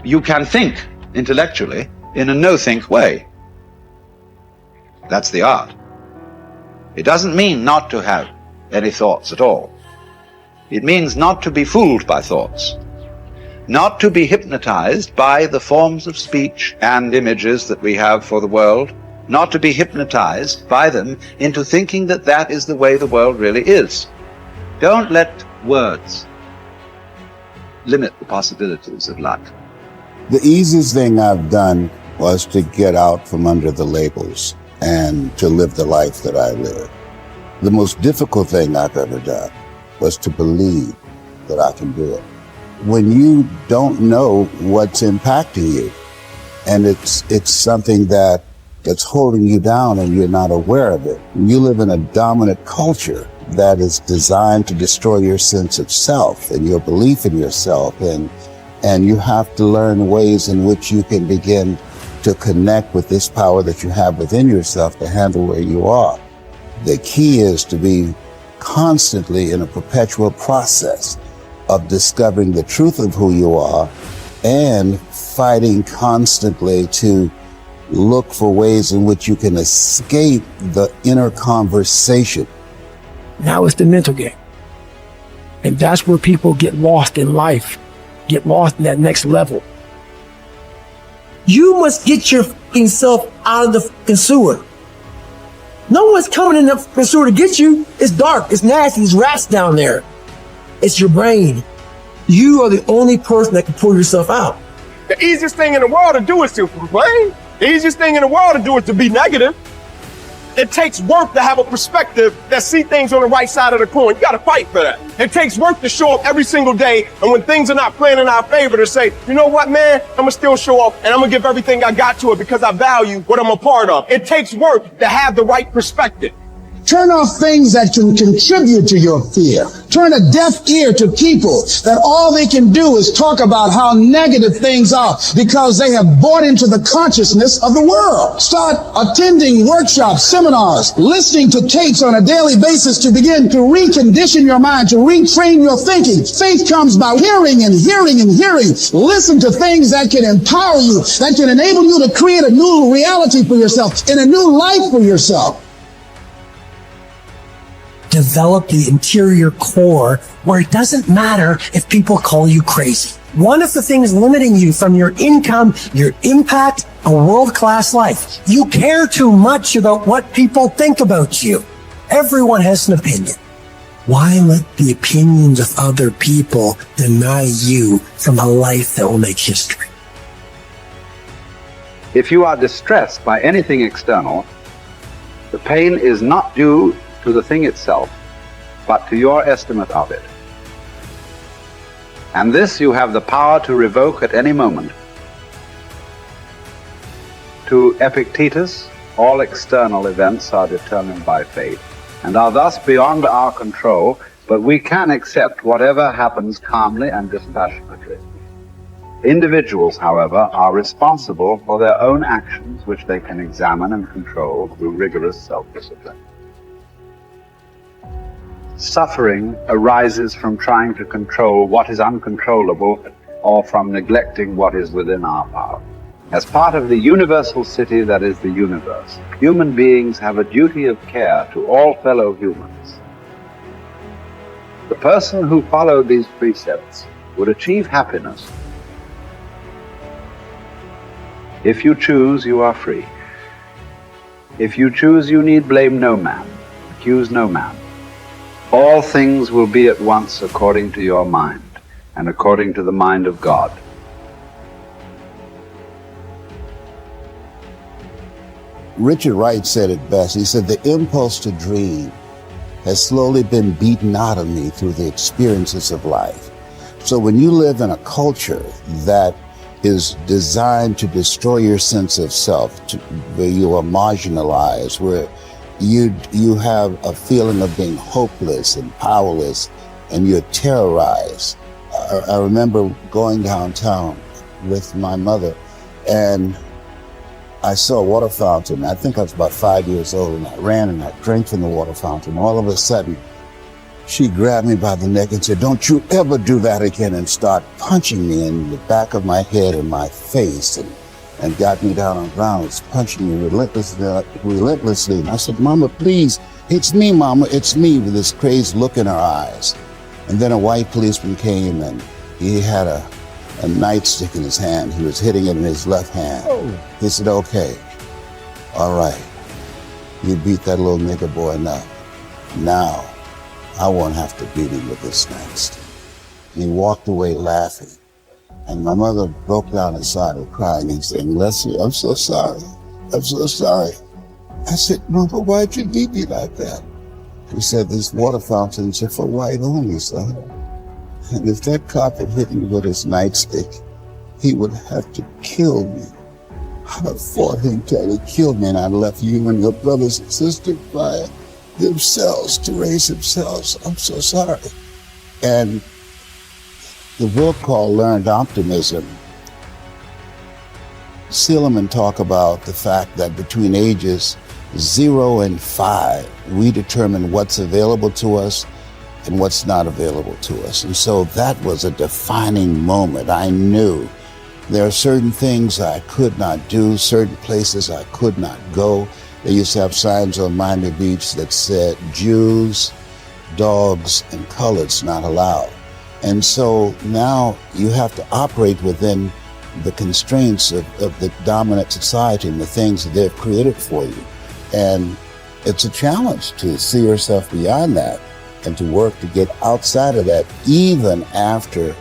you can think intellectually in a no-think way. That's the art. It doesn't mean not to have any thoughts at all. It means not to be fooled by thoughts, not to be hypnotized by the forms of speech and images that we have for the world, not to be hypnotized by them into thinking that that is the way the world really is. Don't let words limit the possibilities of life. The easiest thing I've done was to get out from under the labels and to live the life that I live. The most difficult thing I've ever done was to believe that I can do it. When you don't know what's impacting you, and it's something that's holding you down and you're not aware of it. You live in a dominant culture that is designed to destroy your sense of self and your belief in yourself, and you have to learn ways in which you can begin to connect with this power that you have within yourself to handle where you are. The key is to be constantly in a perpetual process of discovering the truth of who you are and fighting constantly to look for ways in which you can escape the inner conversation. Now it's the mental game. And that's where people get lost in life, get lost in that next level. You must get your fucking self out of the fucking sewer. No one's coming in the sewer to get you. It's dark, it's nasty, there's rats down there. It's your brain. You are the only person that can pull yourself out. The easiest thing in the world to do is to complain. The easiest thing in the world to do is to be negative. It takes work to have a perspective that see things on the right side of the coin. You gotta fight for that. It takes work to show up every single day, and when things are not playing in our favor, to say, you know what, man, I'm gonna still show up, and I'm gonna give everything I got to it because I value what I'm a part of. It takes work to have the right perspective. Turn off things that can contribute to your fear. Turn a deaf ear to people that all they can do is talk about how negative things are because they have bought into the consciousness of the world. Start attending workshops, seminars, listening to tapes on a daily basis to begin to recondition your mind, to retrain your thinking. Faith comes by hearing and hearing and hearing. Listen to things that can empower you, that can enable you to create a new reality for yourself and a new life for yourself. Develop the interior core where it doesn't matter if people call you crazy. One of the things limiting you from your income, your impact, a world-class life. You care too much about what people think about you. Everyone has an opinion. Why let the opinions of other people deny you from a life that will make history? If you are distressed by anything external, the pain is not due to the thing itself, but to your estimate of it. And this you have the power to revoke at any moment. To Epictetus, all external events are determined by fate, and are thus beyond our control, but we can accept whatever happens calmly and dispassionately. Individuals, however, are responsible for their own actions, which they can examine and control through rigorous self-discipline. Suffering arises from trying to control what is uncontrollable or from neglecting what is within our power. As part of the universal city that is the universe, human beings have a duty of care to all fellow humans. The person who followed these precepts would achieve happiness. If you choose, you are free. If you choose, you need blame no man, accuse no man. All things will be at once according to your mind and according to the mind of God. Richard Wright said it best. He said, the impulse to dream has slowly been beaten out of me through the experiences of life. So when you live in a culture that is designed to destroy your sense of self, where you are marginalized, where you have a feeling of being hopeless and powerless, and you're terrorized. I remember going downtown with my mother, and I saw a water fountain. I think I was about 5 years old, and I ran and I drank from the water fountain. All of a sudden, she grabbed me by the neck and said, "Don't you ever do that again," and start punching me in the back of my head and my face, and got me down on the ground, was punching me relentlessly. And I said, "Mama, please, it's me, Mama, it's me," with this crazed look in her eyes. And then a white policeman came, and he had a nightstick in his hand. He was hitting it in his left hand. Oh. He said, "Okay, all right, you beat that little nigger boy enough. Now, I won't have to beat him with this next." And he walked away laughing. And my mother broke down and started crying and saying, "Leslie, I'm so sorry. I'm so sorry." I said, "Mama, why'd you beat me like that?" He said, "These water fountains are for white only, son. And if that cop had hit me with his nightstick, he would have to kill me. I fought him till he killed me, and I left you and your brothers and sisters by themselves to raise themselves. I'm so sorry." And the book called Learned Optimism, Silliman talk about the fact that between ages 0 and 5, we determine what's available to us and what's not available to us. And so that was a defining moment. I knew there are certain things I could not do, certain places I could not go. They used to have signs on Miami Beach that said Jews, dogs, and coloreds not allowed. And so now you have to operate within the constraints of the dominant society and the things that they've created for you. And it's a challenge to see yourself beyond that and to work to get outside of that, even after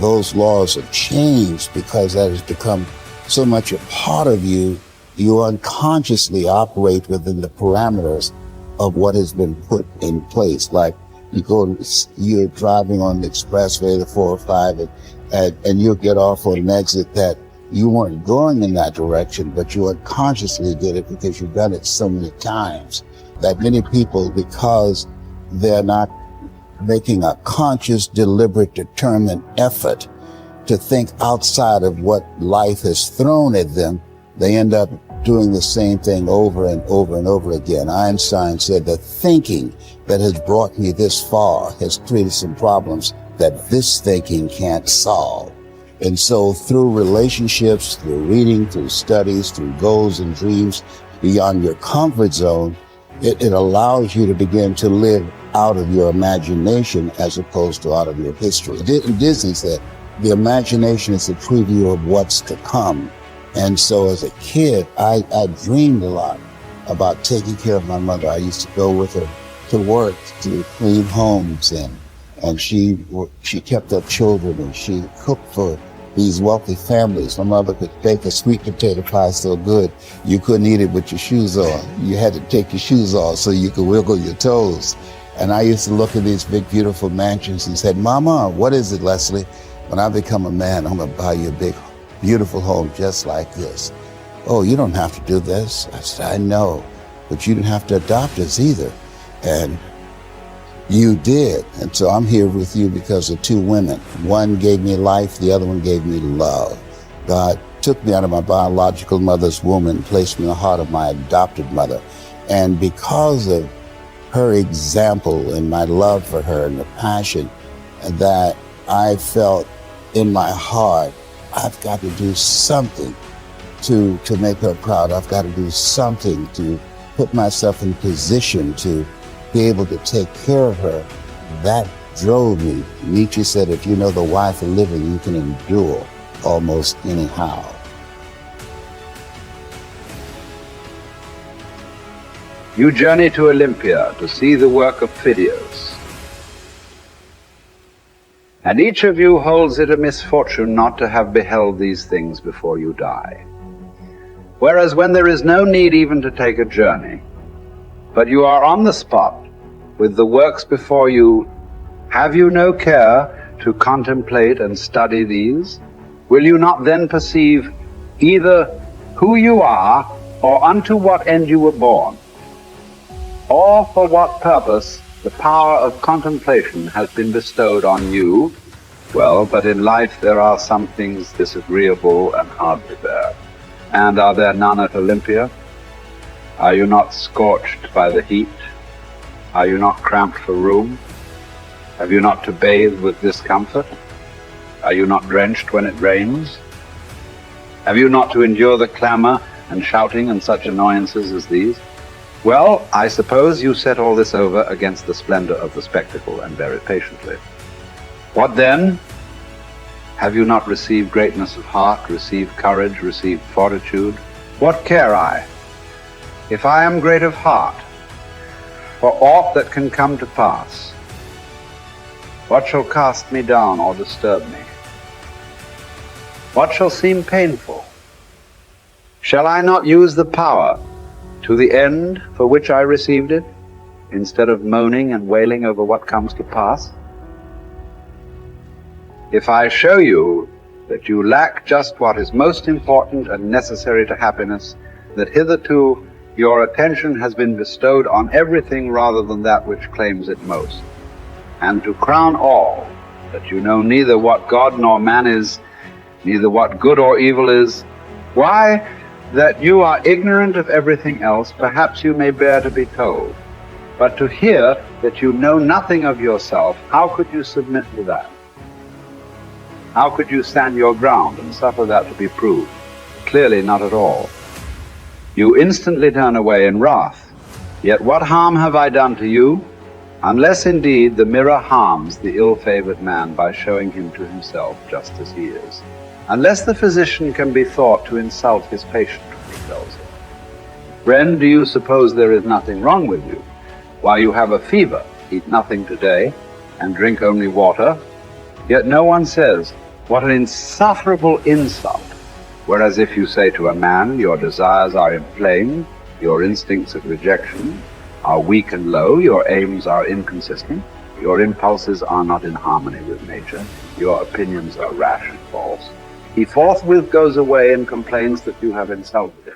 those laws have changed, because that has become so much a part of you. You unconsciously operate within the parameters of what has been put in place. Like you're driving on the expressway, the 405, and you'll get off on an exit that you weren't going in that direction, but you unconsciously did it because you've done it so many times that many people, because they're not making a conscious, deliberate, determined effort to think outside of what life has thrown at them, they end up doing the same thing over and over and over again. Einstein said that thinking that has brought me this far has created some problems that this thinking can't solve. And so through relationships, through reading, through studies, through goals and dreams beyond your comfort zone, it allows you to begin to live out of your imagination as opposed to out of your history. Disney said, the imagination is a preview of what's to come. And so as a kid, I dreamed a lot about taking care of my mother. I used to go with her to work to clean homes, and she kept up children, and she cooked for these wealthy families. My mother could bake a sweet potato pie so good you couldn't eat it with your shoes on. You had to take your shoes off so you could wiggle your toes. And I used to look at these big, beautiful mansions and said, "Mama, what is it, Leslie? When I become a man, I'm gonna buy you a big, beautiful home just like this." "Oh, you don't have to do this." I said, "I know, but you didn't have to adopt us either." And you did. And so I'm here with you because of two women. One gave me life, the other one gave me love. God took me out of my biological mother's womb and placed me in the heart of my adopted mother. And because of her example and my love for her and the passion that I felt in my heart, I've got to do something to make her proud. I've got to do something to put myself in position to be able to take care of her. That drove me. Nietzsche said, if you know the why for living, you can endure almost anyhow. You journey to Olympia to see the work of Phidias. And each of you holds it a misfortune not to have beheld these things before you die. Whereas when there is no need even to take a journey, but you are on the spot with the works before you, have you no care to contemplate and study these? Will you not then perceive either who you are or unto what end you were born, or for what purpose the power of contemplation has been bestowed on you? Well, but in life there are some things disagreeable and hard to bear. And are there none at Olympia? Are you not scorched by the heat? Are you not cramped for room? Have you not to bathe with discomfort? Are you not drenched when it rains? Have you not to endure the clamor and shouting and such annoyances as these? Well, I suppose you set all this over against the splendor of the spectacle and bear it patiently. What then? Have you not received greatness of heart, received courage, received fortitude? What care I, if I am great of heart, for aught that can come to pass? What shall cast me down or disturb me? What shall seem painful? Shall I not use the power to the end for which I received it, instead of moaning and wailing over what comes to pass? If I show you that you lack just what is most important and necessary to happiness, that hitherto your attention has been bestowed on everything rather than that which claims it most, and to crown all, that you know neither what God nor man is, neither what good or evil is, why, that you are ignorant of everything else, perhaps you may bear to be told. But to hear that you know nothing of yourself, how could you submit to that? How could you stand your ground and suffer that to be proved? Clearly not at all. You instantly turn away in wrath. Yet what harm have I done to you? Unless indeed the mirror harms the ill-favored man by showing him to himself just as he is. Unless the physician can be thought to insult his patient when he tells him, "Friend, do you suppose there is nothing wrong with you? While you have a fever, eat nothing today, and drink only water." Yet no one says, "What an insufferable insult!" Whereas if you say to a man, "Your desires are inflamed, your instincts of rejection are weak and low, your aims are inconsistent, your impulses are not in harmony with nature, your opinions are rash and false," he forthwith goes away and complains that you have insulted him.